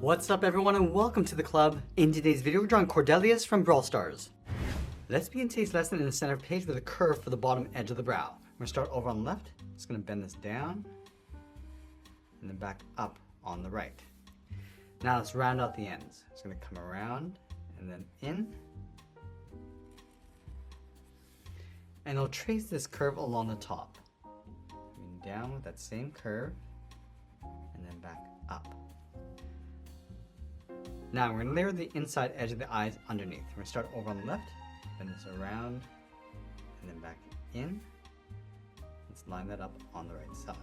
What's up everyone and welcome to the club. In today's video we're drawing Cordelius from Brawl Stars. Let's begin today's lesson in the center page with a curve for the bottom edge of the brow. We're going to start over on the left. Just going to bend this down and then back up on the right. Now let's round out the ends. It's going to come around and then in. And we'll trace this curve along the top. Coming down with that same curve and then back up. Now we're going to layer the inside edge of the eyes underneath. We're going to start over on the left, bend this around, and then back in. Let's line that up on the right side.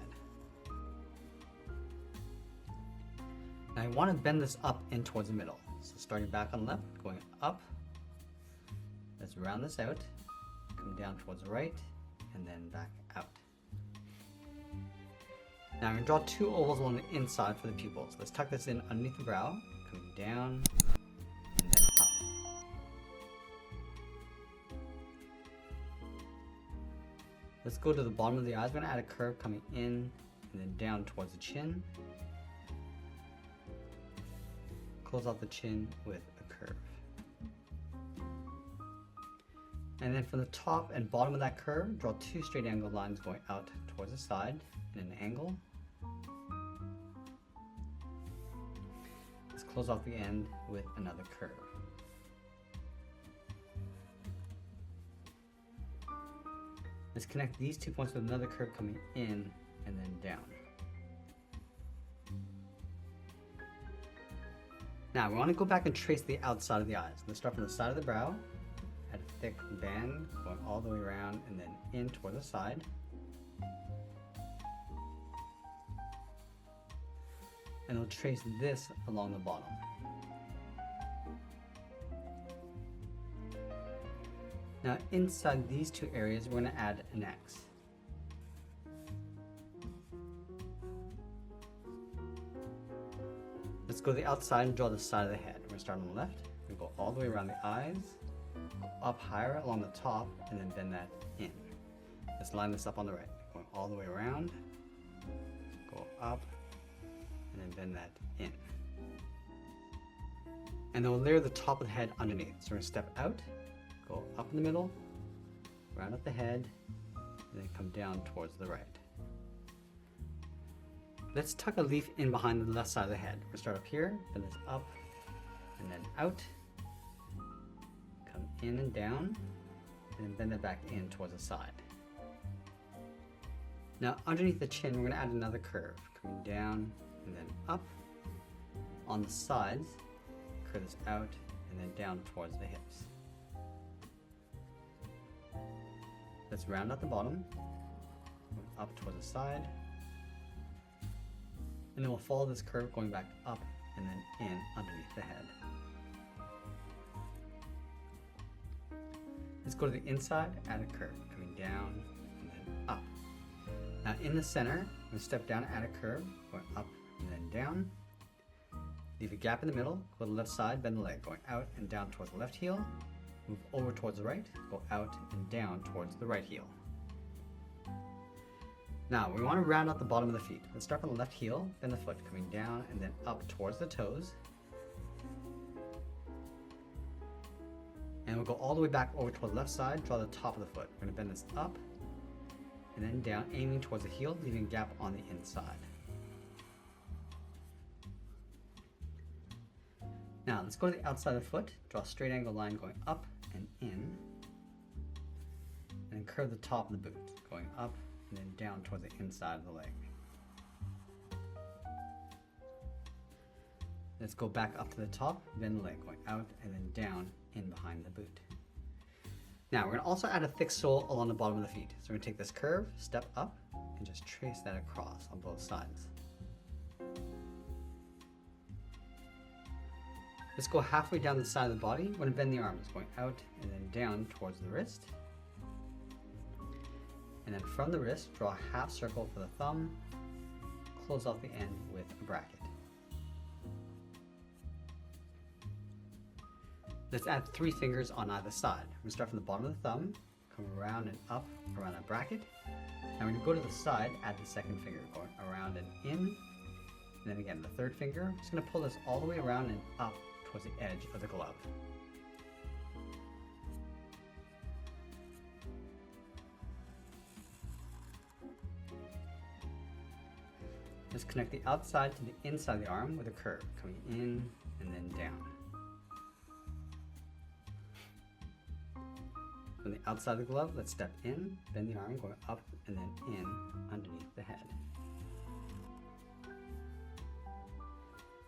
Now I want to bend this up in towards the middle. So starting back on the left, going up. Let's round this out, come down towards the right, and then back out. Now I'm going to draw two ovals along the inside for the pupils. Let's tuck this in underneath the brow. Coming down and then up. Let's go to the bottom of the eyes. We're going to add a curve coming in and then down towards the chin. Close off the chin with a curve. And then from the top and bottom of that curve, draw two straight angled lines going out towards the side in an angle. Let's close off the end with another curve. Let's connect these 2 points with another curve coming in and then down. Now we want to go back and trace the outside of the eyes. Let's start from the side of the brow, add a thick band going all the way around and then in toward the side. And we'll trace this along the bottom. Now inside these two areas we're going to add an X. Let's go to the outside and draw the side of the head. We're going to start on the left, we go all the way around the eyes, go up higher along the top, and then bend that in. Let's line this up on the right, going all the way around, go up, and then bend that in. And then we'll layer the top of the head underneath. So we're going to step out, go up in the middle, round up the head, and then come down towards the right. Let's tuck a leaf in behind the left side of the head. We're going to start up here, bend this up, and then out, come in and down, and then bend it back in towards the side. Now underneath the chin, we're going to add another curve, coming down, and then up on the sides, curve this out and then down towards the hips. Let's round out the bottom, up towards the side, and then we'll follow this curve going back up and then in underneath the head. Let's go to the inside, add a curve, coming down and then up. Now in the center, I'm going to step down, add a curve, going up and then down. Leave a gap in the middle, go to the left side, bend the leg, going out and down towards the left heel. Move over towards the right, go out and down towards the right heel. Now we want to round out the bottom of the feet. Let's start from the left heel, bend the foot, coming down and then up towards the toes. And we'll go all the way back over towards the left side, draw the top of the foot. We're going to bend this up and then down, aiming towards the heel, leaving a gap on the inside. Now let's go to the outside of the foot, draw a straight angle line going up and in, and curve the top of the boot, going up and then down towards the inside of the leg. Let's go back up to the top, bend the leg, going out and then down in behind the boot. Now we're going to also add a thick sole along the bottom of the feet. So we're going to take this curve, step up, and just trace that across on both sides. Let's go halfway down the side of the body. We're going to bend the arms, going out and then down towards the wrist. And then from the wrist, draw a half circle for the thumb, close off the end with a bracket. Let's add 3 fingers on either side. We're going to start from the bottom of the thumb, come around and up around that bracket. Now when you go to the side, add the second finger, going around and in, And then again, the third finger, just gonna pull this all the way around and up towards the edge of the glove. Just connect the outside to the inside of the arm with a curve, coming in and then down. From the outside of the glove, let's step in, bend the arm, going up and then in underneath the head.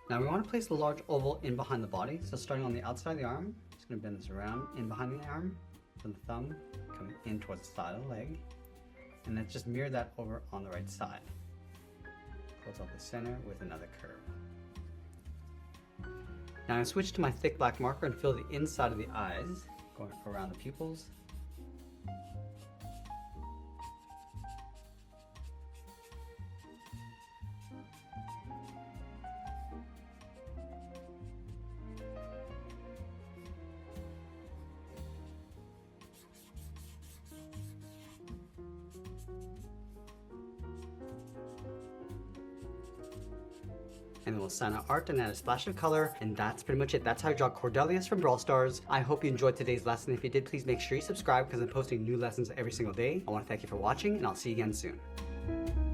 Now we want to place the large oval in behind the body, so starting on the outside of the arm, just going to bend this around in behind the arm, from the thumb coming in towards the side of the leg, and then just mirror that over on the right side. Close off the center with another curve. Now I switch to my thick black marker and fill the inside of the eyes, going around the pupils. And then we'll sign our art and add a splash of color, and that's pretty much it. That's how I draw Cordelius from Brawl Stars. I hope you enjoyed today's lesson. If you did, please make sure you subscribe because I'm posting new lessons every single day. I want to thank you for watching, and I'll see you again soon.